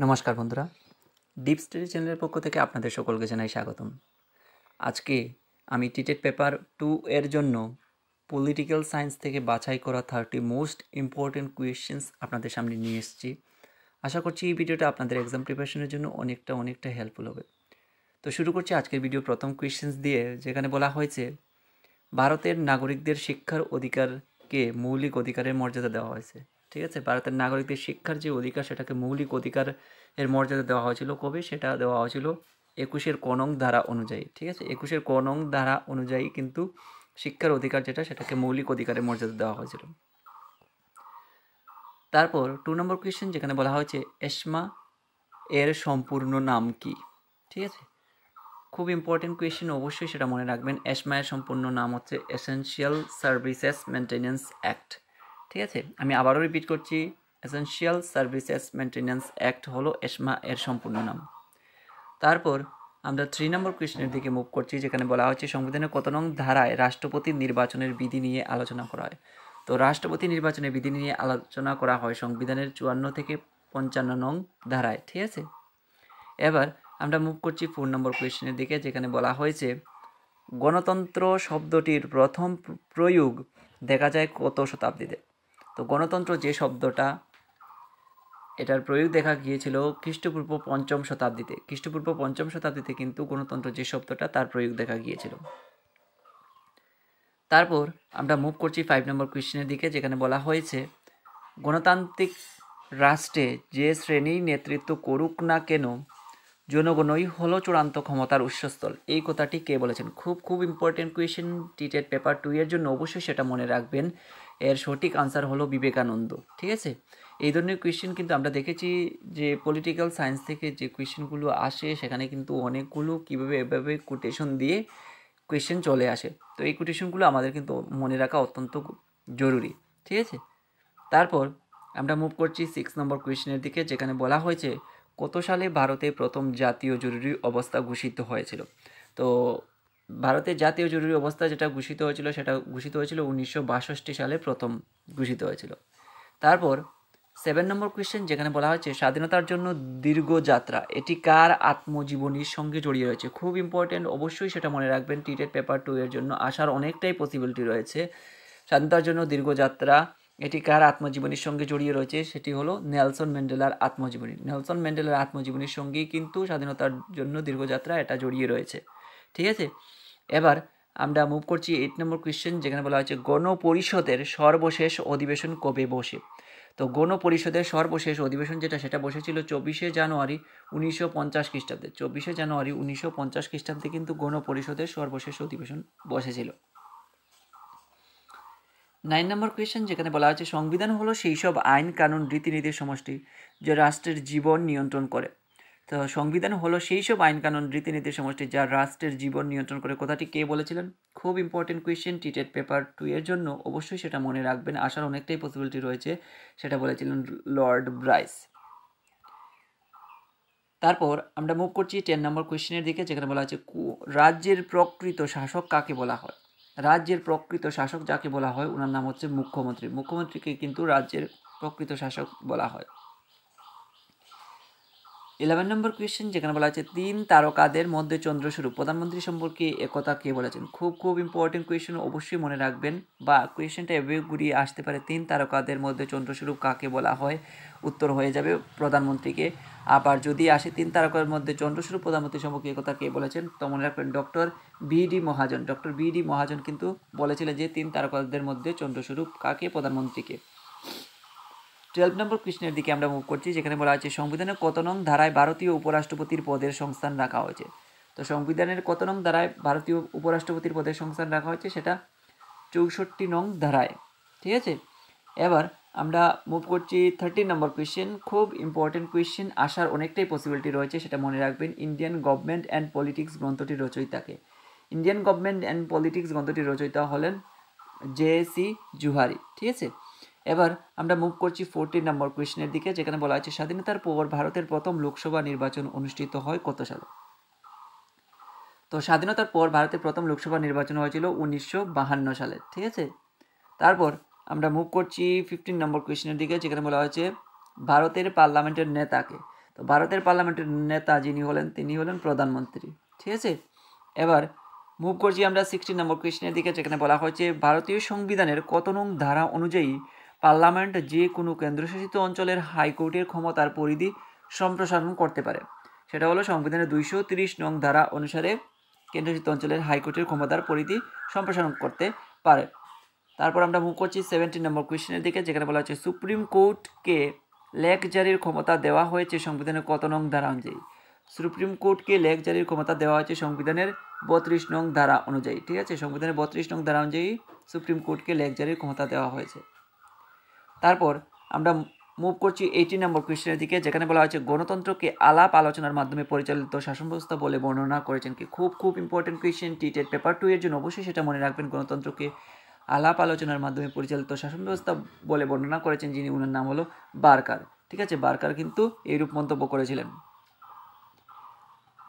নমস্কার বন্ধুরা, deep study চ্যানেলের পক্ষ থেকে আপনাদের সকলকে জানাই স্বাগতম। আজকে আমি টিটেট পেপার 2 এর জন্য পলিটিক্যাল সায়েন্স থেকে বাছাই করা 30 মোস্ট ইম্পর্টেন্ট কোয়েশ্চেন্স আপনাদের সামনে নিয়ে এসেছি। আশা করছি এই ভিডিওটা আপনাদের এক্সাম প্রিপারেশনের জন্য অনেকটা হেল্পফুল হবে। তো শুরু করছি আজকের ভিডিও প্রথম কোয়েশ্চেন্স দিয়ে, যেখানে বলা হয়েছে ভারতের নাগরিকদের শিক্ষার অধিকারকে মৌলিক অধিকারের মর্যাদা দেওয়া হয়েছে। ঠিক আছে, ভারতের নাগরিকদের শিক্ষার যে অধিকার সেটাকে মৌলিক অধিকার এর মর্যাদা দেওয়া হয়েছিল। কবে সেটা দেওয়া হয়েছিল? 21 ক নং ধারা অনুযায়ী। ঠিক আছে, 21 ক নং ধারা অনুযায়ী কিন্তু শিক্ষার অধিকার যেটা সেটাকে মৌলিক অধিকারের মর্যাদা দেওয়া হয়েছিল। তারপর 2 নম্বর কোয়েশ্চেন, যেখানে বলা হয়েছে এসমা এর সম্পূর্ণ নাম কি। ঠিক আছে, খুব ইম্পর্টেন্ট কোয়েশ্চেন, অবশ্যই সেটা মনে রাখবেন। এসমা এর সম্পূর্ণ নাম হচ্ছে এসেনশিয়াল সার্ভিসেস মেনটেন্যান্স অ্যাক্ট। ঠিক আছে, আমি আবারও রিপিট করছি, এসেনশিয়াল সার্ভিসেস মেনটেন্যান্স অ্যাক্ট হলো এসমা এর সম্পূর্ণ নাম। তারপর আমরা 3 নম্বর কোয়েশ্চেনের দিকে মুভ করছি, যেখানে বলা হচ্ছে সংবিধানের কত নং ধারায় রাষ্ট্রপতি নির্বাচনের বিধি নিয়ে আলোচনা করা হয়। তো রাষ্ট্রপতি নির্বাচনের বিধি নিয়ে আলোচনা করা হয় সংবিধানের 54 থেকে 55 নং ধারায়। ঠিক আছে, এবার আমরা মুভ করছি 4 নম্বর কোয়েশ্চেনের দিকে, যেখানে বলা হয়েছে গণতন্ত্র শব্দটির প্রথম প্রয়োগ দেখা যায় কত শতাব্দীতে। তো গণতন্ত্র যে শব্দটা, এটার প্রয়োগ দেখা গিয়েছিল খ্রিস্টপূর্ব 5ম শতাব্দীতে। খ্রিস্টপূর্ব 5ম শতাব্দীতে কিন্তু গণতন্ত্র যে শব্দটা তার প্রয়োগ দেখা গিয়েছিল। তারপর আমরা মুভ করছি 5 নম্বর কোয়েশ্চেনের দিকে, যেখানে বলা হয়েছে গণতান্ত্রিক রাষ্ট্রে যে শ্রেণী নেতৃত্ব করুক না কেন জনগণই হলো চূড়ান্ত ক্ষমতার উৎসস্থল। এই কথাটি কে বলেছেন? খুব ইম্পর্টেন্ট কোয়েশ্চেন টিটেট পেপার 2 এর জন্য, অবশ্যই সেটা মনে রাখবেন। এর সঠিক আনসার হলো বিবেকানন্দ। ঠিক আছে, এই ধরনের কোয়েশ্চেন কিন্তু আমরা দেখেছি যে পলিটিক্যাল সায়েন্স থেকে যে কোয়েশ্চেনগুলো আসে সেখানে কিন্তু অনেকগুলো কীভাবে এভাবে কোটেশন দিয়ে কোয়েশ্চেন চলে আসে। তো এই কোটেশনগুলো আমাদের কিন্তু মনে রাখা অত্যন্ত জরুরি। ঠিক আছে, তারপর আমরা মুভ করছি 6 নম্বর কোয়েশ্চেনের দিকে, যেখানে বলা হয়েছে কত সালে ভারতে প্রথম জাতীয় জরুরি অবস্থা ঘোষিত হয়েছিল। তো ভারতের জাতীয় জরুরি অবস্থা যেটা ঘোষিত হয়েছিল সেটা ঘোষিত হয়েছিল 1962 সালে প্রথম ঘোষিত হয়েছিল। তারপর 7 নম্বর কোয়েশ্চেন, যেখানে বলা হয়েছে স্বাধীনতার জন্য দীর্ঘ যাত্রা এটি কার আত্মজীবনীর সঙ্গে জড়িয়ে রয়েছে। খুব ইম্পর্টেন্ট, অবশ্যই সেটা মনে রাখবেন। টিটেট পেপার 2 এর জন্য আসার অনেকটাই পসিবিলিটি রয়েছে। স্বাধীনতার জন্য দীর্ঘ যাত্রা এটি কার আত্মজীবনীর সঙ্গে জড়িয়ে রয়েছে? সেটি হলো নেলসন ম্যান্ডেলার আত্মজীবনী। নেলসন ম্যান্ডেলার আত্মজীবনীর সঙ্গেই কিন্তু স্বাধীনতার জন্য দীর্ঘযাত্রা এটা জড়িয়ে রয়েছে। ঠিক আছে, এবার আমরা মুভ করছি 8 নম্বর কোয়েশ্চেন, যেখানে বলা হয়েছে গণপরিষদের সর্বশেষ অধিবেশন কবে বসে। তো গণপরিষদের সর্বশেষ অধিবেশন যেটা সেটা বসেছিল 24 জানুয়ারি 1950 খ্রিস্টাব্দে। 24 জানুয়ারি 1950 খ্রিস্টাব্দে কিন্তু গণপরিষদের সর্বশেষ অধিবেশন বসেছিল। 9 নম্বর কোয়েশ্চেন, যেখানে বলা হচ্ছে সংবিধান হলো সেই সব আইন কানুন রীতিনীতির সমষ্টি যা রাষ্ট্রের জীবন নিয়ন্ত্রণ করে। তো সংবিধান হলো সেই সব আইন কানুন রীতিনীতির সমষ্টি যা রাষ্ট্রের জীবন নিয়ন্ত্রণ করে। কথাটি কে বলেছিলেন? খুব ইম্পর্টেন্ট কোয়েশ্চেন টিটেট পেপার 2 এর জন্য, অবশ্যই সেটা মনে রাখবেন। আসার অনেকটাই পসিবিলিটি রয়েছে। সেটা বলেছিলেন লর্ড ব্রাইস। তারপর আমরা মুভ করছি 10 নম্বর কোয়েশ্চেনের দিকে, যেখানে বলা হচ্ছে রাজ্যের প্রকৃত শাসক কাকে বলা হয়। রাজ্যের প্রকৃত শাসক যাকে বলা হয় ওনার নাম হচ্ছে মুখ্যমন্ত্রী। মুখ্যমন্ত্রীকে কিন্তু রাজ্যের প্রকৃত শাসক বলা হয়। 11 নম্বর কোয়েশ্চেন, যেখানে বলা হচ্ছে 3 তারকাদের মধ্যে চন্দ্রস্বরূপ প্রধানমন্ত্রী সম্পর্কে একথা কে বলেছেন। খুব ইম্পর্টেন্ট কোয়েশ্চেন, অবশ্যই মনে রাখবেন, বা কোয়েশ্চেনটা এভাবে ঘুরিয়ে আসতে পারে 3 তারকাদের মধ্যে চন্দ্রস্বরূপ কাকে বলা হয়, উত্তর হয়ে যাবে প্রধানমন্ত্রীকে। আবার যদি আসে 3 তারকার মধ্যে চন্দ্রস্বরূপ প্রধানমন্ত্রী সম্পর্কে একথা কে বলেছেন, তো মনে রাখবেন doctor B D. Mahajan. Doctor B D. Mahajan কিন্তু বলেছিলেন যে 3 তারকাদের মধ্যে চন্দ্রস্বরূপ কাকে, প্রধানমন্ত্রীকে। 12 নম্বর কোয়েশ্চেনের দিকে আমরা মুভ করছি, যেখানে বলা হচ্ছে সংবিধানের কত নং ধারায় ভারতীয় উপরাষ্ট্রপতির পদের সংস্থান রাখা হয়েছে। তো সংবিধানের কত নং ধারায় ভারতীয় উপরাষ্ট্রপতির পদের সংস্থান রাখা হয়েছে? সেটা 64 নং ধারায়। ঠিক আছে, এবার আমরা মুভ করছি 13 নম্বর কোয়েশ্চেন। খুব ইম্পর্টেন্ট কোয়েশ্চেন, আসার অনেকটাই পসিবিলিটি রয়েছে, সেটা মনে রাখবেন। ইন্ডিয়ান গভর্নমেন্ট অ্যান্ড পলিটিক্স গ্রন্থটির রচয়িতাকে। ইন্ডিয়ান গভর্নমেন্ট অ্যান্ড পলিটিক্স গ্রন্থটির রচয়িতা হলেন জে.সি. জুহারি। ঠিক আছে, এবার আমরা মুভ করছি 14 নম্বর কোয়েশ্চেনের দিকে, যেখানে বলা হয়েছে স্বাধীনতার পর ভারতের প্রথম লোকসভা নির্বাচন অনুষ্ঠিত হয় কত সালে। তো স্বাধীনতার পর ভারতের প্রথম লোকসভা নির্বাচন হয়েছিল 1952 সালে। ঠিক আছে, তারপর আমরা মুভ করছি 15 নম্বর কোয়েশ্চেনের দিকে, যেখানে বলা হয়েছে ভারতের পার্লামেন্টের নেতাকে। তো ভারতের পার্লামেন্টের নেতা যিনি হলেন তিনি হলেন প্রধানমন্ত্রী। ঠিক আছে, এবার মুভ করছি আমরা 16 নম্বর কোয়েশ্চেনের দিকে, যেখানে বলা হয়েছে ভারতীয় সংবিধানের কত নং ধারা অনুযায়ী পার্লামেন্ট যে কোনো কেন্দ্রশাসিত অঞ্চলের হাইকোর্টের ক্ষমতার পরিধি সম্প্রসারণ করতে পারে। সেটা হলো সংবিধানের 230 নং ধারা অনুসারে কেন্দ্রশাসিত অঞ্চলের হাইকোর্টের ক্ষমতার পরিধি সম্প্রসারণ করতে পারে। তারপর আমরা মুভ করছি 17 নম্বর কোয়েশ্চেনের দিকে, যেখানে বলা হচ্ছে সুপ্রিম কোর্টকে লেখ জারির ক্ষমতা দেওয়া হয়েছে সংবিধানের কত নং ধারা অনুযায়ী। সুপ্রিম কোর্টকে লেখ জারির ক্ষমতা দেওয়া হয়েছে সংবিধানের 32 নং ধারা অনুযায়ী। ঠিক আছে, সংবিধানের 32 নং ধারা অনুযায়ী সুপ্রিম কোর্টকে লেখ জারির ক্ষমতা দেওয়া হয়েছে। তারপর আমরা মুভ করছি 18 নম্বর কোয়েশ্চেনের দিকে, যেখানে বলা হয়েছে গণতন্ত্রকে আলাপ আলোচনার মাধ্যমে পরিচালিত শাসন ব্যবস্থা বলে বর্ণনা করেছেন কি। খুব ইম্পর্টেন্ট কোয়েশ্চেন, টিটেড পেপার 2 এর জন্য অবশ্যই সেটা মনে রাখবেন। গণতন্ত্রকে আলাপ আলোচনার মাধ্যমে পরিচালিত শাসন ব্যবস্থা বলে বর্ণনা করেছেন যিনি, ওনার নাম হলো বার্কার। ঠিক আছে, বার্কার কিন্তু এইরূপ মন্তব্য করেছিলেন।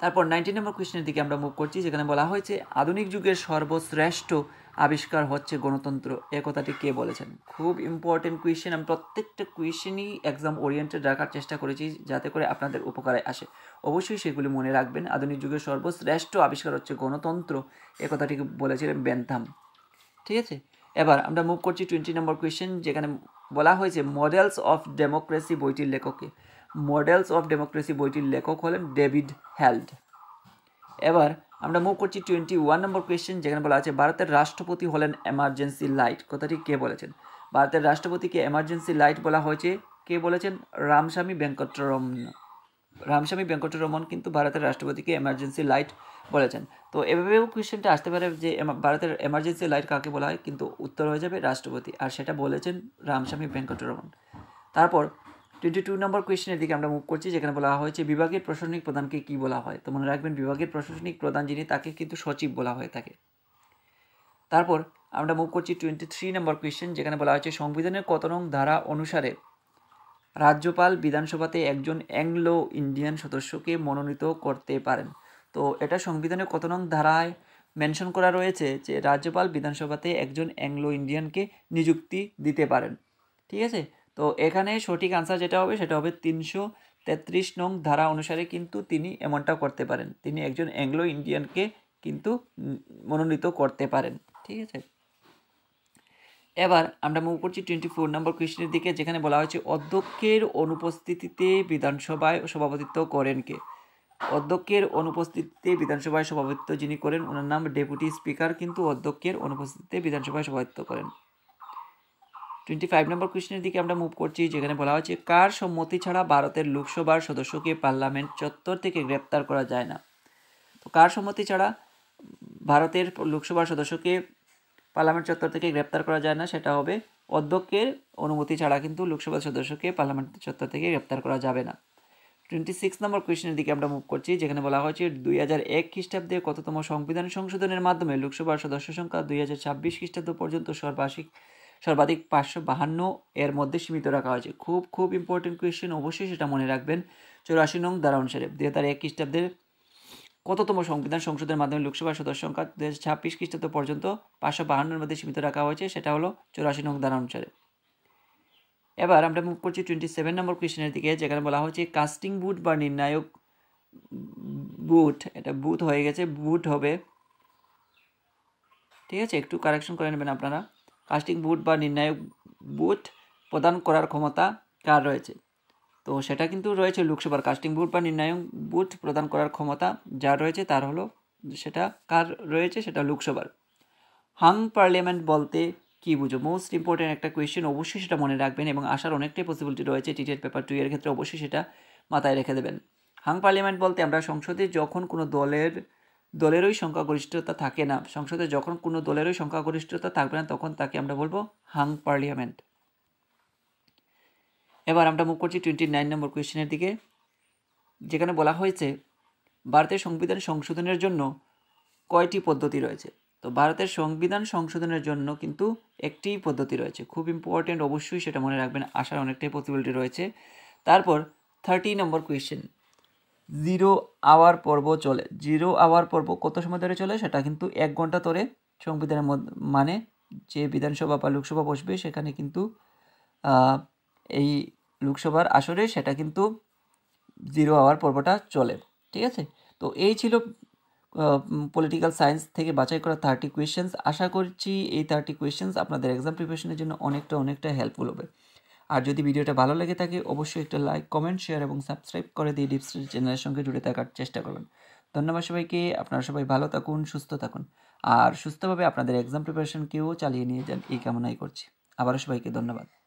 তারপর 19 নম্বর কোয়েশ্চেনের দিকে আমরা মুভ করছি, যেখানে বলা হয়েছে আধুনিক যুগের সর্বশ্রেষ্ঠ আবিষ্কার হচ্ছে গণতন্ত্র, এ কথাটি কে বলেছেন। খুব ইম্পর্টেন্ট কোয়েশ্চেন, আমি প্রত্যেকটা কোয়েশ্চেনই এক্সাম ওরিয়েন্টেড রাখার চেষ্টা করেছি যাতে করে আপনাদের উপকারে আসে। অবশ্যই সেগুলি মনে রাখবেন। আধুনিক যুগের সর্বশ্রেষ্ঠ আবিষ্কার হচ্ছে গণতন্ত্র, এ কথাটি বলেছিলেন বেনথাম। ঠিক আছে, এবার আমরা মুভ করছি 20 নম্বর কোয়েশ্চেন, যেখানে বলা হয়েছে মডেলস অফ ডেমোক্রেসি বইটির লেখককে। মডেলস অফ ডেমোক্রেসি বইটির লেখক হলেন ডেভিড হেল্ড। এবার আমরা মুভ করছি 21 নম্বর কোয়েশ্চেন, যেখানে বলা আছে ভারতের রাষ্ট্রপতি হলেন এমার্জেন্সি লাইট, কথাটি কে বলেছেন। ভারতের রাষ্ট্রপতিকে এমার্জেন্সি লাইট বলা হয়েছে, কে বলেছেন, রামস্বামী বেঙ্কটরমন। রামস্বামী বেঙ্কটরমন কিন্তু ভারতের রাষ্ট্রপতিকে এমার্জেন্সি লাইট বলেছেন। তো এভাবেও কোয়েশ্চেনটা আসতে পারে যে ভারতের এমার্জেন্সি লাইট কাকে বলা হয়, কিন্তু উত্তর হয়ে যাবে রাষ্ট্রপতি, আর সেটা বলেছেন রামস্বামী বেঙ্কটরমন। তারপর 22 নম্বর কোয়েশ্চেনের দিকে আমরা মুভ করছি, যেখানে বলা হয়েছে বিভাগের প্রশাসনিক প্রধানকে কি বলা হয়। তো মনে রাখবেন বিভাগের প্রশাসনিক প্রধান যিনি তাকে কিন্তু সচিব বলা হয়ে থাকে। তারপর আমরা মুভ করছি 23 নম্বর কোয়েশ্চেন, যেখানে বলা হয়েছে সংবিধানের কত নং ধারা অনুসারে রাজ্যপাল বিধানসভাতে একজন অ্যাংলো ইন্ডিয়ান সদস্যকে মনোনীত করতে পারেন। তো এটা সংবিধানের কত নং ধারায় মেনশন করা রয়েছে যে রাজ্যপাল বিধানসভাতে একজন অ্যাংলো ইন্ডিয়ানকে নিযুক্তি দিতে পারেন। ঠিক আছে, তো এখানে সঠিক আনসার যেটা হবে সেটা হবে 333 নং ধারা অনুসারে কিন্তু তিনি এমনটা করতে পারেন, তিনি একজন অ্যাংলো ইন্ডিয়ানকে কিন্তু মনোনীত করতে পারেন। ঠিক আছে, এবার আমরা মুভ করছি 24 নম্বর কোয়েশ্চেনের দিকে, যেখানে বলা হয়েছে অধ্যক্ষের অনুপস্থিতিতে বিধানসভায় সভাপতিত্ব করেন কে। অধ্যক্ষের অনুপস্থিতিতে বিধানসভায় সভাপতিত্ব যিনি করেন ওনার নাম ডেপুটি স্পিকার, কিন্তু অধ্যক্ষের অনুপস্থিতিতে বিধানসভায় সভাপতিত্ব করেন। 25 নম্বর কোয়েশ্চেনের দিকে আমরা মুভ করছি, যেখানে বলা হয়েছে কার সম্মতি ছাড়া ভারতের লোকসভার সদস্যকে পার্লামেন্ট চত্বর থেকে গ্রেপ্তার করা যায় না। তো কার সম্মতি ছাড়া ভারতের লোকসভার সদস্যকে পার্লামেন্ট চত্বর থেকে গ্রেপ্তার করা যায় না, সেটা হবে অধ্যক্ষের অনুমতি ছাড়া কিন্তু লোকসভার সদস্যকে পার্লামেন্ট চত্বর থেকে গ্রেপ্তার করা যাবে না। 26 নম্বর কোয়েশ্চেনের দিকে আমরা মুভ করছি, যেখানে বলা হয়েছে 2001 খ্রিস্টাব্দে কততম সংবিধান সংশোধনের মাধ্যমে লোকসভার সদস্য সংখ্যা 2026 খ্রিস্টাব্দ পর্যন্ত সর্বাধিক 552 এর মধ্যে সীমিত রাখা হয়েছে। খুব ইম্পর্টেন্ট কোয়েশ্চেন, অবশ্যই সেটা মনে রাখবেন। 84 নং ধারা অনুসারে 2001 খ্রিস্টাব্দের কততম সংবিধান সংশোধনের মাধ্যমে লোকসভার সদস্য সংখ্যা 2026 খ্রিস্টাব্দ পর্যন্ত 552 এর মধ্যে সীমিত রাখা হয়েছে, সেটা হলো 84 নং ধারা অনুসারে। এবার আমরা মুভ করছি 27 নম্বর কোয়েশ্চেনের দিকে, যেখানে বলা হয়েছে কাস্টিং বুথ বা নির্ণায়ক বুথ, এটা বুথ হয়ে গেছে, বুথ হবে। ঠিক আছে, একটু কারেকশন করে নেবেন আপনারা। কাস্টিং বুথ বা নির্ণায়ক বুথ প্রদান করার ক্ষমতা কার রয়েছে। তো সেটা কিন্তু রয়েছে লোকসভার। কাস্টিং বুথ বা নির্ণায়ক বুথ প্রদান করার ক্ষমতা যার রয়েছে তার হলো, সেটা কার রয়েছে, সেটা লোকসভার। হাং পার্লামেন্ট বলতে কি বুঝো, মোস্ট ইম্পর্টেন্ট একটা কোয়েশ্চেন, অবশ্যই সেটা মনে রাখবেন এবং আসার অনেকটাই পসিবিলিটি রয়েছে টিটেড পেপার 2 এর ক্ষেত্রে, অবশ্যই সেটা মাথায় রেখে দেবেন। হাং পার্লামেন্ট বলতে আমরা সংসদে যখন কোনো দলেরই সংখ্যাগরিষ্ঠতা থাকে না, সংসদে যখন কোনো দলেরই সংখ্যাগরিষ্ঠতা থাকবে না তখন তাকে আমরা বলবো হাং পার্লামেন্ট। এবার আমরা মুভ করছি 29 নম্বর কোয়েশ্চেনের দিকে, যেখানে বলা হয়েছে ভারতের সংবিধান সংশোধনের জন্য কয়টি পদ্ধতি রয়েছে। তো ভারতের সংবিধান সংশোধনের জন্য কিন্তু একটি পদ্ধতি রয়েছে, খুব ইম্পর্টেন্ট, অবশ্যই সেটা মনে রাখবেন, আসার অনেকটাই পসিবিলিটি রয়েছে। তারপর 30 নম্বর কোয়েশ্চেন, 0 আওয়ার পর্ব চলে। 0 আওয়ার পর্ব কত সময় ধরে চলে, সেটা কিন্তু 1 ঘন্টা ধরে সংবিধানের মানে যে বিধানসভা বা লোকসভা বসবে সেখানে কিন্তু এই লোকসভার আসরে সেটা কিন্তু 0 আওয়ার পর্বটা চলে। ঠিক আছে, তো এই ছিল পলিটিক্যাল সায়েন্স থেকে বাছাই করা 30 কোয়েশ্চেন্স। আশা করছি এই 30 কোয়েশ্চেন্স আপনাদের এক্সাম প্রিপারেশনের জন্য অনেকটা হেল্পফুল হবে। আর যদি ভিডিওটা ভালো লেগে থাকে অবশ্যই একটা লাইক, কমেন্ট, শেয়ার এবং সাবস্ক্রাইব করে দিয়ে ডিপস চ্যানেলের সঙ্গে জুড়ে থাকার চেষ্টা করবেন। ধন্যবাদ সবাইকে। আপনারা সবাই ভালো থাকুন, সুস্থ থাকুন, আর সুস্থভাবে আপনাদের এক্সাম প্রিপারেশনকেও চালিয়ে নিয়ে যান এই কামনাই করছি। আবারও সবাইকে ধন্যবাদ।